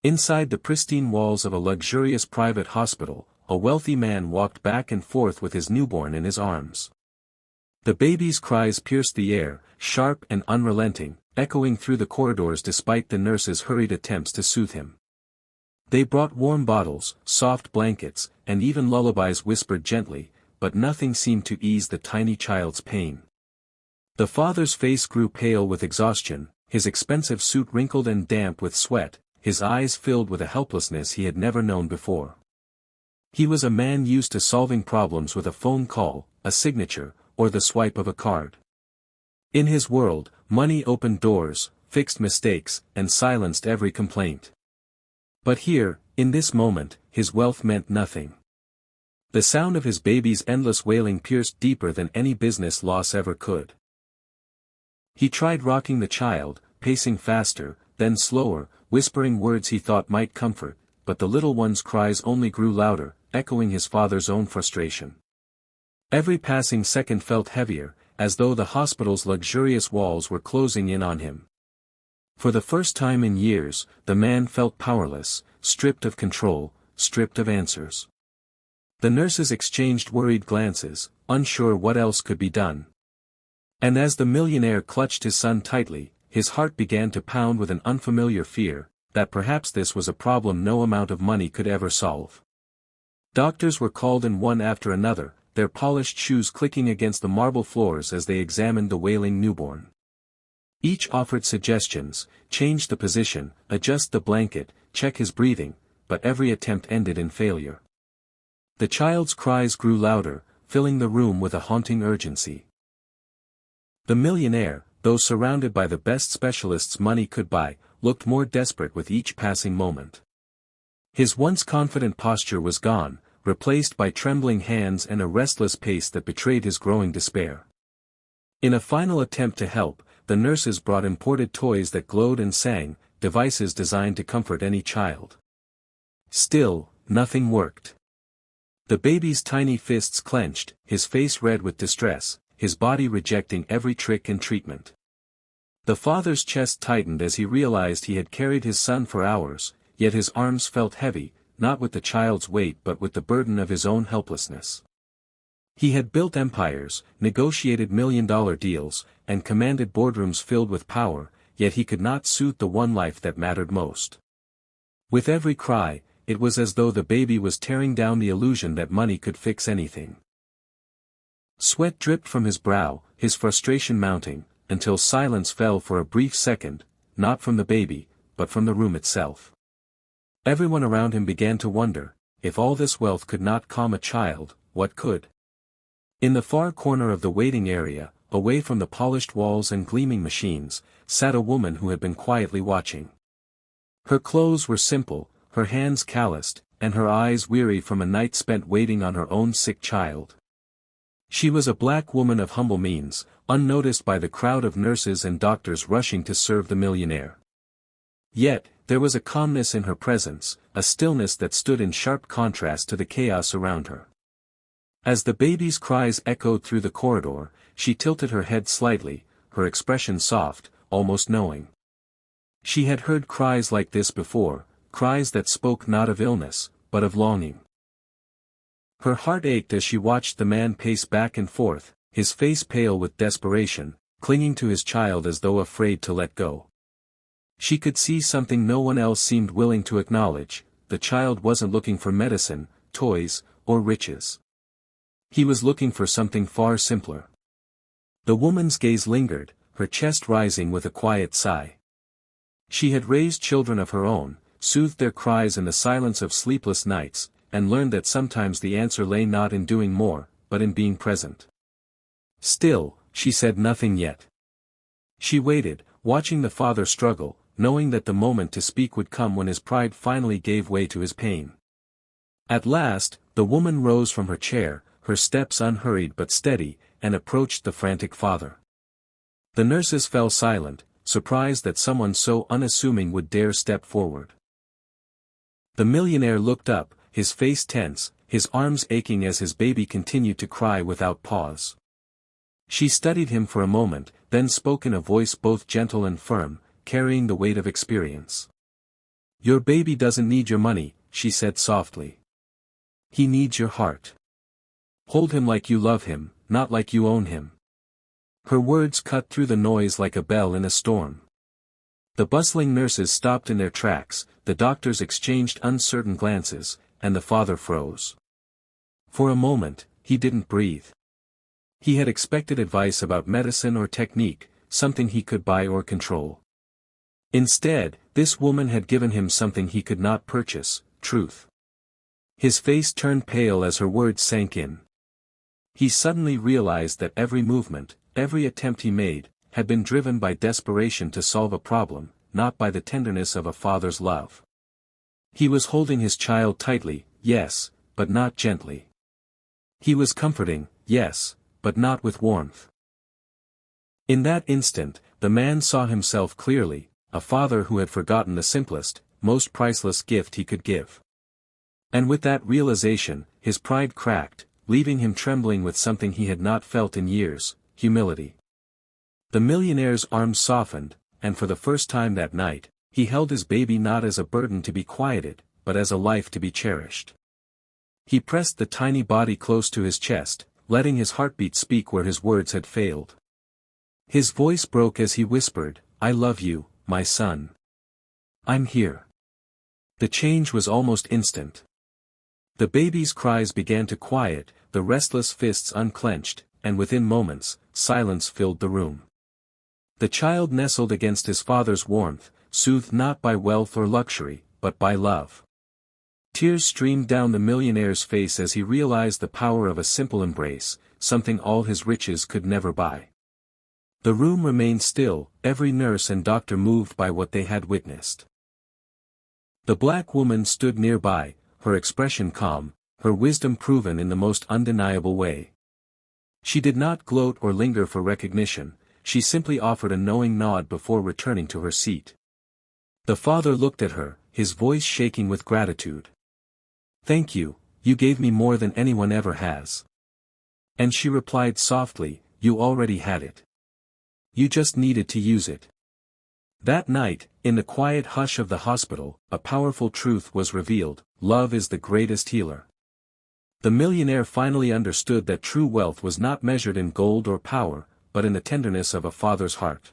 Inside the pristine walls of a luxurious private hospital, a wealthy man walked back and forth with his newborn in his arms. The baby's cries pierced the air, sharp and unrelenting, echoing through the corridors despite the nurses' hurried attempts to soothe him. They brought warm bottles, soft blankets, and even lullabies whispered gently, but nothing seemed to ease the tiny child's pain. The father's face grew pale with exhaustion, his expensive suit wrinkled and damp with sweat, his eyes filled with a helplessness he had never known before. He was a man used to solving problems with a phone call, a signature, or the swipe of a card. In his world, money opened doors, fixed mistakes, and silenced every complaint. But here, in this moment, his wealth meant nothing. The sound of his baby's endless wailing pierced deeper than any business loss ever could. He tried rocking the child, pacing faster, then slower, whispering words he thought might comfort, but the little one's cries only grew louder, echoing his father's own frustration. Every passing second felt heavier, as though the hospital's luxurious walls were closing in on him. For the first time in years, the man felt powerless, stripped of control, stripped of answers. The nurses exchanged worried glances, unsure what else could be done. And as the millionaire clutched his son tightly, his heart began to pound with an unfamiliar fear, that perhaps this was a problem no amount of money could ever solve. Doctors were called in one after another, their polished shoes clicking against the marble floors as they examined the wailing newborn. Each offered suggestions: change the position, adjust the blanket, check his breathing, but every attempt ended in failure. The child's cries grew louder, filling the room with a haunting urgency. The millionaire, though surrounded by the best specialists money could buy, looked more desperate with each passing moment. His once confident posture was gone, replaced by trembling hands and a restless pace that betrayed his growing despair. In a final attempt to help, the nurses brought imported toys that glowed and sang, devices designed to comfort any child. Still, nothing worked. The baby's tiny fists clenched, his face red with distress, his body rejecting every trick and treatment. The father's chest tightened as he realized he had carried his son for hours, yet his arms felt heavy, not with the child's weight but with the burden of his own helplessness. He had built empires, negotiated million-dollar deals, and commanded boardrooms filled with power, yet he could not soothe the one life that mattered most. With every cry, it was as though the baby was tearing down the illusion that money could fix anything. Sweat dripped from his brow, his frustration mounting, until silence fell for a brief second, not from the baby, but from the room itself. Everyone around him began to wonder, if all this wealth could not calm a child, what could? In the far corner of the waiting area, away from the polished walls and gleaming machines, sat a woman who had been quietly watching. Her clothes were simple, her hands calloused, and her eyes weary from a night spent waiting on her own sick child. She was a black woman of humble means, unnoticed by the crowd of nurses and doctors rushing to serve the millionaire. Yet, there was a calmness in her presence, a stillness that stood in sharp contrast to the chaos around her. As the baby's cries echoed through the corridor, she tilted her head slightly, her expression soft, almost knowing. She had heard cries like this before, cries that spoke not of illness, but of longing. Her heart ached as she watched the man pace back and forth, his face pale with desperation, clinging to his child as though afraid to let go. She could see something no one else seemed willing to acknowledge: the child wasn't looking for medicine, toys, or riches. He was looking for something far simpler. The woman's gaze lingered, her chest rising with a quiet sigh. She had raised children of her own, soothed their cries in the silence of sleepless nights, and learned that sometimes the answer lay not in doing more, but in being present. Still, she said nothing yet. She waited, watching the father struggle, knowing that the moment to speak would come when his pride finally gave way to his pain. At last, the woman rose from her chair, her steps unhurried but steady, and approached the frantic father. The nurses fell silent, surprised that someone so unassuming would dare step forward. The millionaire looked up, his face tense, his arms aching as his baby continued to cry without pause. She studied him for a moment, then spoke in a voice both gentle and firm, carrying the weight of experience. Your baby doesn't need your money, she said softly. He needs your heart. Hold him like you love him, not like you own him. Her words cut through the noise like a bell in a storm. The bustling nurses stopped in their tracks, the doctors exchanged uncertain glances, and the father froze. For a moment, he didn't breathe. He had expected advice about medicine or technique, something he could buy or control. Instead, this woman had given him something he could not purchase, truth. His face turned pale as her words sank in. He suddenly realized that every movement, every attempt he made, had been driven by desperation to solve a problem, not by the tenderness of a father's love. He was holding his child tightly, yes, but not gently. He was comforting, yes, but not with warmth. In that instant, the man saw himself clearly, a father who had forgotten the simplest, most priceless gift he could give. And with that realization, his pride cracked, leaving him trembling with something he had not felt in years, humility. The millionaire's arms softened, and for the first time that night, he held his baby not as a burden to be quieted, but as a life to be cherished. He pressed the tiny body close to his chest, letting his heartbeat speak where his words had failed. His voice broke as he whispered, "I love you, my son. I'm here." The change was almost instant. The baby's cries began to quiet, the restless fists unclenched, and within moments, silence filled the room. The child nestled against his father's warmth, soothed not by wealth or luxury, but by love. Tears streamed down the millionaire's face as he realized the power of a simple embrace, something all his riches could never buy. The room remained still, every nurse and doctor moved by what they had witnessed. The black woman stood nearby, her expression calm, her wisdom proven in the most undeniable way. She did not gloat or linger for recognition, she simply offered a knowing nod before returning to her seat. The father looked at her, his voice shaking with gratitude. "Thank you, you gave me more than anyone ever has." And she replied softly, "You already had it. You just needed to use it." That night, in the quiet hush of the hospital, a powerful truth was revealed: love is the greatest healer. The millionaire finally understood that true wealth was not measured in gold or power, but in the tenderness of a father's heart.